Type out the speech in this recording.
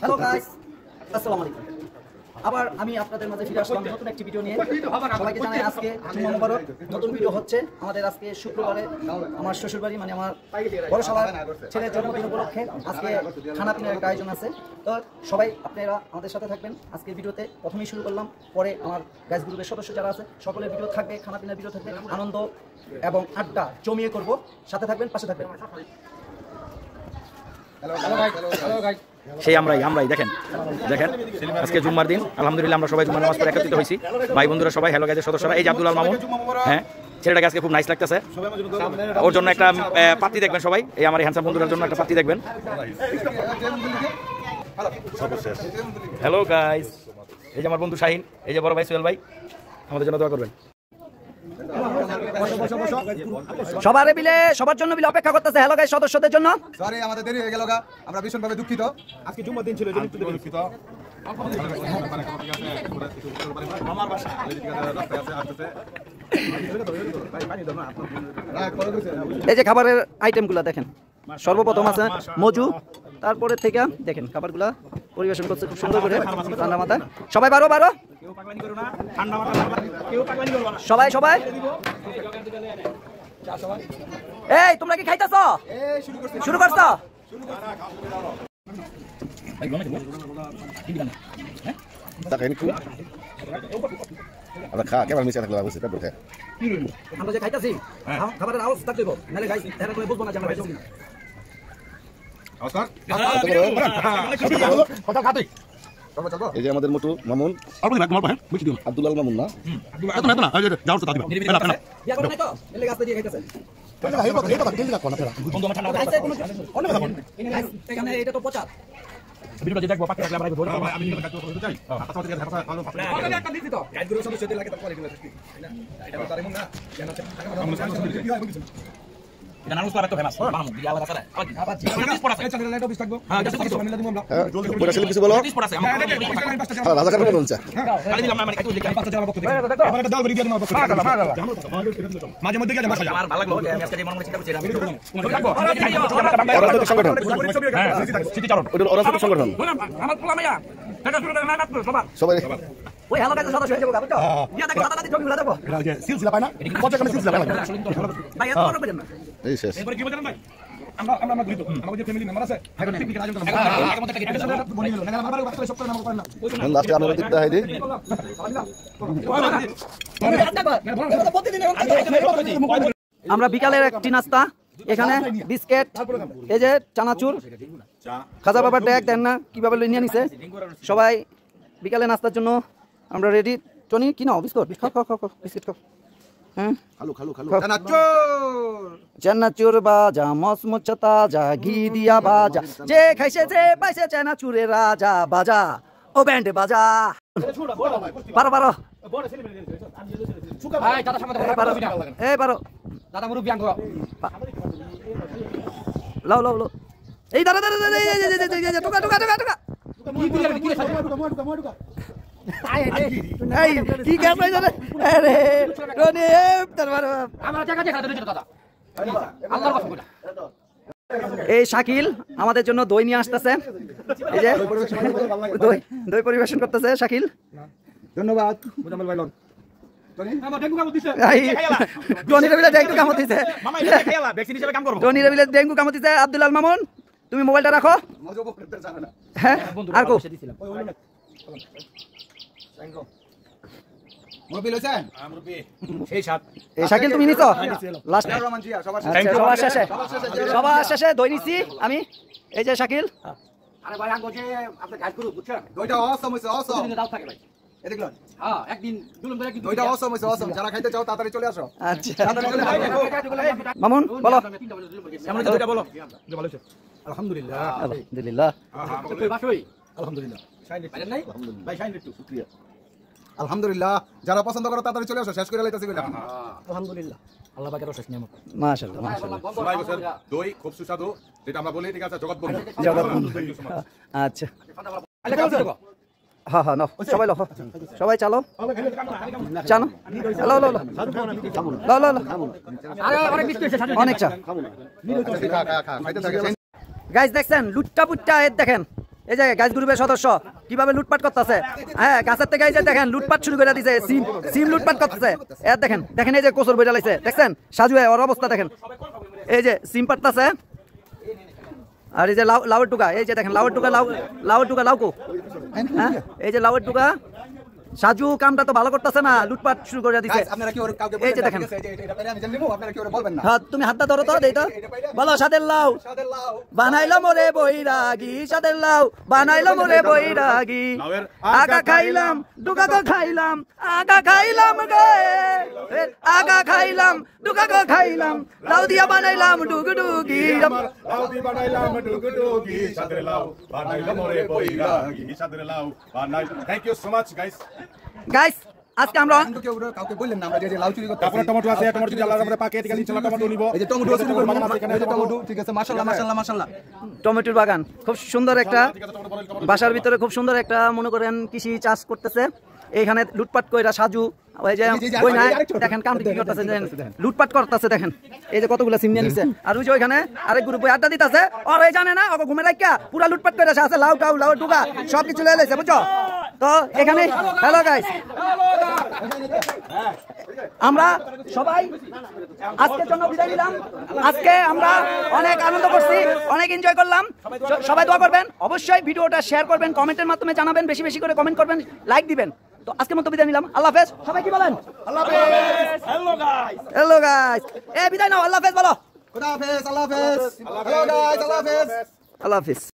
Hello guys, আসসালামু আলাইকুম। আবার আমি আপনাদের মাঝে ফিরে আসলাম নতুন একটি ভিডিও নিয়ে। সবাইকে জানাই আজকে জুম্মা মুবারক। নতুন ভিডিও হচ্ছে আমাদের আজকে শুক্রবারে আমার শ্বশুরবাড়ি মানে আমার বড় সবার ছেলের জন্মদিন উপলক্ষে আজকে খানা পিনার একটা আয়োজন আছে। তো সবাই আপনারা আমাদের সাথে থাকবেন। আজকে ভিডিওতে প্রথমেই শুরু করলাম, পরে আমার গাইস গ্রুপের সদস্য যারা আছে সকলের ভিডিও থাকবে, খানা পিনার ভিডিও থাকবে, আনন্দ এবং আড্ডা জমিয়ে করব। সাথে থাকবেন, পাশে থাকবেন। সেই আমরাই দেখেন আজকে জুম্মার দিন, আলহামদুলিল্লাহ আমরা সবাই জুম্মার নামাজ পড়ে একত্রিত হয়েছি। ভাই বন্ধুরা সবাই, হ্যালো গাইজের সদস্যরা, এই যে আব্দুল আল মামুন, হ্যাঁ ছেলেটাকে আজকে খুব নাইস লাগতেছে। ওর জন্য একটা পাত্রী দেখবেন সবাই, এই আমার হ্যান্ডসাম বন্ধুরার জন্য একটা পাত্রী দেখবেন। হ্যালো গাইজ, এই যে আমার বন্ধু শাহিন, এই যে বড় ভাই সোহেল ভাই, আমাদের জন্য দোয়া করবেন। সবার জন্য অপেক্ষা করতেছে। হ্যালো গাইস, সদস্যদের জন্য সরি আমাদের দেরি হয়ে গেল, আমরা ভীষণভাবে দুঃখিত। আজকে জুম্মার দিন ছিল, দুঃখিত। এই যে খাবারের আইটেমগুলো দেখেন, সর্বপ্রথম আছে মজু, তারপরে থেকে দেখেন খাবারগুলা পরিবেশন করছে খুব সুন্দর করে ঠান্ডা মাথায়। সবাই বারো সবাই এই তোমরা কি খাইতেছ? শুরু করছ? আমরা যে খাইতেছি খাবারের আওয়াজ থাকতে নাহলে গাইস এরা করে বুঝবো না যে আমরা খাইছি না। এই যে আমাদের মোটু মামুন, আব্দুল আল মামুন না, এটা তো পচা কিছু বলো। মাঝে মধ্যে সংগঠন সবাই ওই হ্যালো গাইস সদস্য হয়ে যাবো বুঝছো? ইয়া দেখো দাদা ছবি গুলো দেখো, সিলসিলা পায় না, পঞ্চাশ টাকা সিলসিলা পায় না ভাই এত বড় পেলেন না। এই শেষ। এবারে কি বলেন ভাই, আমরা ঘুরি তো, আমাদের যে ফ্যামিলি মেম্বার আছে পিকনিক আয়োজন করলাম। লাস্টে আমরা দিকটা হাইদি আমরা বিকালের একটি নাস্তা, এখানে বিস্কিট, এই যে চানাচুর, খাজা বাবার ডেক দেন না কিভাবে নিয়ে নিছে। সবাই বিকালে নাস্তার জন্য আমরা রেডি। টনি কি নাও বিস্কুট? খাও বিস্কিট খাও। হ্যাঁ চানাচুর বাজা মসমুচ তাজা ঘি দিয়া বাজা, যে খাইছে যে পাইছে চানাচুরের রাজা বাজা ও ব্যান্ড বাজা। বারো লাও এই দাঁড়া টোকা কি গ্যাস হয়ে যাবে। এই শাকিল আমাদের জন্য দই নিয়ে আসতেছে, এই যে দই পরিবেশন করতেছে শাকিল। ধন্যবাদ। ডেঙ্গু কামড় দিছে। আব্দুল আল মামুন, তুমি মোবাইলটা রাখো। হ্যাঁ আর কো শাকিল তুমি নিছো? সবার শেষে দই নিছি আমি। এই যে শাকিল, যারা খাইতে চাও তাড়াতাড়ি চলে আসো। মামুন বলো। আলহামদুলিল্লাহ আলহামদুলিল্লাহ, যারা পছন্দ করো তাড়াতাড়ি চলে আসো, শেষ করে লাইতেছি। আলহামদুলিল্লাহ, আল্লাহ পাকের অশেষ নিয়ামত। মাশাআল্লাহ দই খুব সুস্বাদু, যেটা আমরা বলি ঠিক আছে জগৎ বন্ধু। আচ্ছা হ্যাঁ নাও সবাই লো, সবাই চালো জানো। অনেক চা গাইস দেখছেন লুট্টা পুট্টা। দেখেন এই যে গাছ গ্রুপের সদস্য কিভাবে লুটপাট করতেছে। হ্যাঁ, গাছের থেকে এই যে দেখেন লুটপাট শুরু করে দিছে, সিম লুটপাট করতেছে। এর দেখেন দেখেন এই যে কোচর বইটা লাইছে, দেখছেন সাজু ওর অবস্থা দেখেন, এই যে সিম পাটতাছে। আর এই যে লাউয়ের টুকা, এই যে দেখেন লাউয়ের টুকা লাউকো, হ্যাঁ এই যে লাউয়ের টুকা। সাজু কামটা তো ভালো করতেছে না, লুটপাট শুরু করে দিছে। এই যে দেখেন, হ্যাঁ তুমি হাতটা ধরো তো, দেই তো বলো, সাদের লাউ বানাইলো মোরে বৈরাগী, সাদের লাউ বানাইলো মোরে বৈরাগী, আগা খাইলাম ডুকা গো খাইলাম, আগা খাইলাম গে, আগা খাইলাম ডুকা গো খাইলাম, লাউ দিয়া বানাইলাম ডুগডুগি, লাউ দি বানাইলাম ডুগডুগি, সাদের লাউ বানাইলো মোরে বৈরাগী, সাদের লাউ বানাই। Thank you so much guys. Guys আজকে আমরা কাউকে বললেন না আমরা যে লাউ চুরি করতে। তারপরে টমেটো আছে, টমেটো যদি আল্লাহর রহমতে পাকে ঠিক আছে, ইনশাআল্লাহ টমেটো নিব। এই যে টমেটো চুরি করব, এই যে টমেটো, ঠিক আছে, মাশাআল্লাহ মাশাআল্লাহ মাশাআল্লাহ। টমেটোর বাগান খুব সুন্দর একটা, বাসার ভিতরে খুব সুন্দর একটা মনে করেন কৃষি চাষ করতেছে। এইখানে লুটপাট কইরা সাজু ওই যে ওই না দেখেন কাম কি করতেছে, লুটপাট করতেছে দেখেন, এই যে কতগুলো সিম নিয়ে নিছে। আর ওই যে ওইখানে আরেক গ্রুপ বই আড্ডা দিতেছে, আর এই জানে না ওকে ঘুমে রাখিয়া পুরা লুটপাট করে আছে, লাউ টাউ লাউ টুকা সব কিছু লয়ে লাইছে, বুঝছো তো। এখানে হ্যালো গাইস, আমরা সবাই আজকের জন্য বিদায় নিলাম। আজকে আমরা অনেক আনন্দ করছি, অনেক এনজয় করলাম। সবাই দোয়া করবেন, অবশ্যই ভিডিওটা শেয়ার করবেন, কমেন্টের মাধ্যমে জানাবেন, বেশি বেশি করে কমেন্ট করবেন, লাইক দিবেন। তো আজকের মতো বিদায় নিলাম, আল্লাহ হাফেজ। সবাই কি বলেন? আল্লাহ হাফেজ। হ্যালো গাইস, বিদায় নাও, আল্লাহ হাফেজ বলো। খুদা হাফেজ, আল্লাহ হাফেজ, হ্যালো গাইস, আল্লাহ হাফেজ, আল্লাহ হাফেজ।